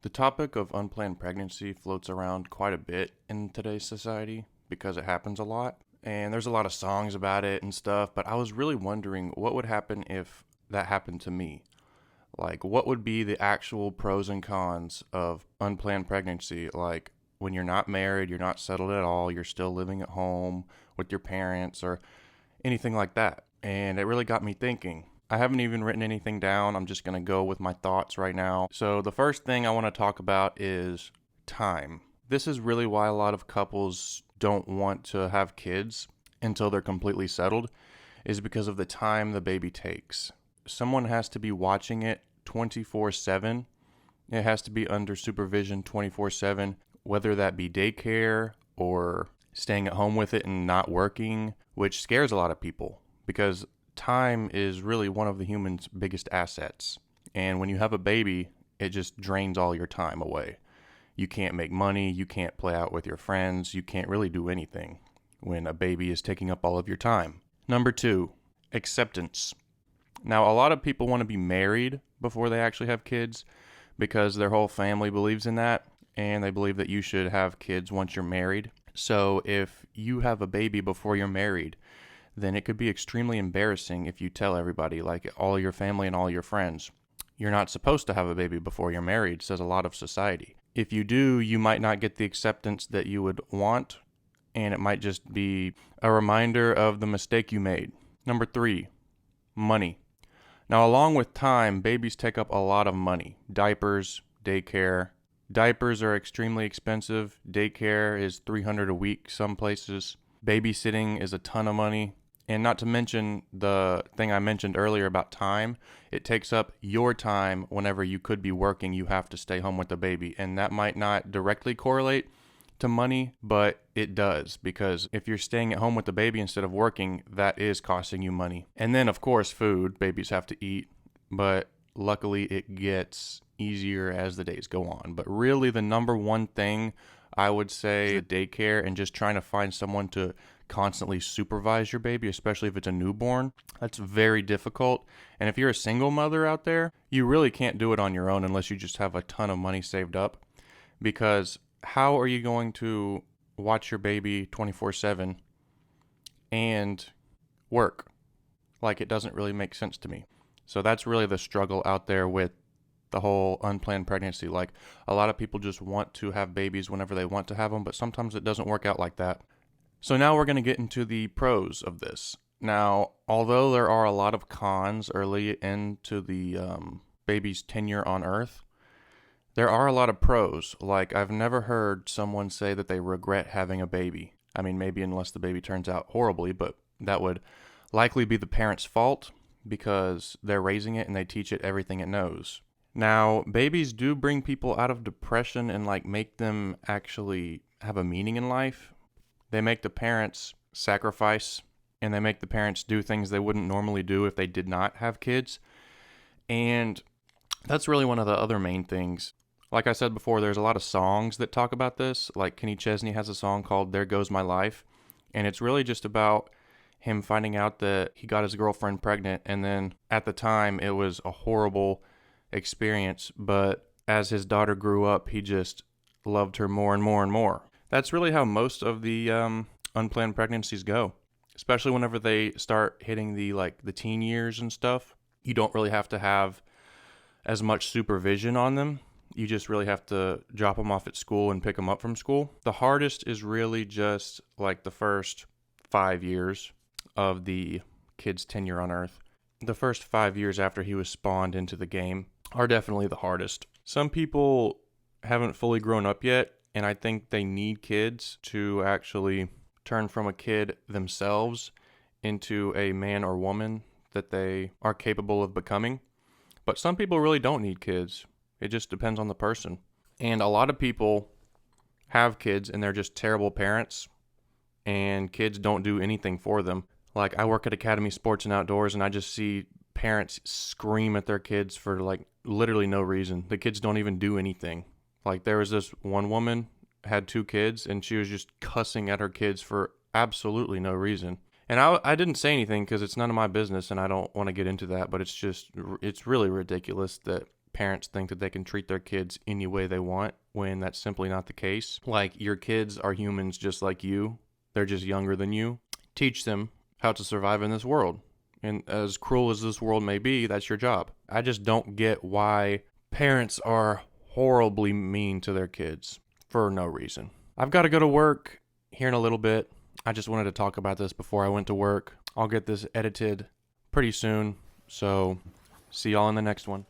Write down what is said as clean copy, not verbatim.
The topic of unplanned pregnancy floats around quite a bit in today's society because it happens a lot. And there's a lot of songs about it and stuff, but I was really wondering what would happen if that happened to me. Like, what would be the actual pros and cons of unplanned pregnancy? Like, when you're not married, you're not settled at all, you're still living at home with your parents or anything like that. And it really got me thinking. I haven't even written anything down. I'm just going to go with my thoughts right now. So, the first thing I want to talk about is time. This is really why a lot of couples don't want to have kids until they're completely settled, is because of the time the baby takes. Someone has to be watching it 24/7. It has to be under supervision 24/7, whether that be daycare or staying at home with it and not working, which scares a lot of people because time is really one of the human's biggest assets. And when you have a baby, it just drains all your time away. You can't make money, you can't play out with your friends, you can't really do anything when a baby is taking up all of your time. Number two, acceptance. Now, a lot of people want to be married before they actually have kids because their whole family believes in that, and they believe that you should have kids once you're married. So if you have a baby before you're married, then it could be extremely embarrassing if you tell everybody, like all your family and all your friends, you're not supposed to have a baby before you're married, says a lot of society. If you do, you might not get the acceptance that you would want, and it might just be a reminder of the mistake you made. Number three, money. Now, along with time, babies take up a lot of money. Diapers, daycare. Diapers are extremely expensive. Daycare is $300 a week some places. Babysitting is a ton of money. And not to mention the thing I mentioned earlier about time, it takes up your time whenever you could be working, you have to stay home with the baby. And that might not directly correlate to money, but it does, because if you're staying at home with the baby instead of working, that is costing you money. And then, of course, food. Babies have to eat, but luckily it gets easier as the days go on. But really, the number one thing I would say, daycare and just trying to find someone to constantly supervise your baby, especially if it's a newborn. That's very difficult. And if you're a single mother out there, you really can't do it on your own unless you just have a ton of money saved up, because how are you going to watch your baby 24/7 and work? Like, it doesn't really make sense to me. So that's really the struggle out there with the whole unplanned pregnancy. Like, a lot of people just want to have babies whenever they want to have them, but sometimes it doesn't work out like that. So now we're going to get into the pros of this. Now, although there are a lot of cons early into the baby's tenure on Earth, there are a lot of pros. Like, I've never heard someone say that they regret having a baby. I mean, maybe unless the baby turns out horribly, but that would likely be the parent's fault because they're raising it and they teach it everything it knows. Now, babies do bring people out of depression and like make them actually have a meaning in life. They make the parents sacrifice, and they make the parents do things they wouldn't normally do if they did not have kids. And that's really one of the other main things. Like I said before, there's a lot of songs that talk about this. Like Kenny Chesney has a song called There Goes My Life. And it's really just about him finding out that he got his girlfriend pregnant. And then at the time, it was a horrible experience. But as his daughter grew up, he just loved her more and more and more. That's really how most of the unplanned pregnancies go, especially whenever they start hitting the teen years and stuff. You don't really have to have as much supervision on them. You just really have to drop them off at school and pick them up from school. The hardest is really just like the first 5 years of the kid's tenure on Earth. The first 5 years after he was spawned into the game are definitely the hardest. Some people haven't fully grown up yet, and I think they need kids to actually turn from a kid themselves into a man or woman that they are capable of becoming. But some people really don't need kids. It just depends on the person. And a lot of people have kids and they're just terrible parents, and kids don't do anything for them. Like, I work at Academy Sports and Outdoors, and I just see parents scream at their kids for like literally no reason. The kids don't even do anything. Like, there was this one woman, had 2 kids, and she was just cussing at her kids for absolutely no reason. And I didn't say anything because it's none of my business and I don't want to get into that, but it's really ridiculous that parents think that they can treat their kids any way they want when that's simply not the case. Like, your kids are humans just like you. They're just younger than you. Teach them how to survive in this world. And as cruel as this world may be, that's your job. I just don't get why parents are horribly mean to their kids for no reason. I've got to go to work here in a little bit. I just wanted to talk about this before I went to work. I'll get this edited pretty soon. So, see y'all in the next one.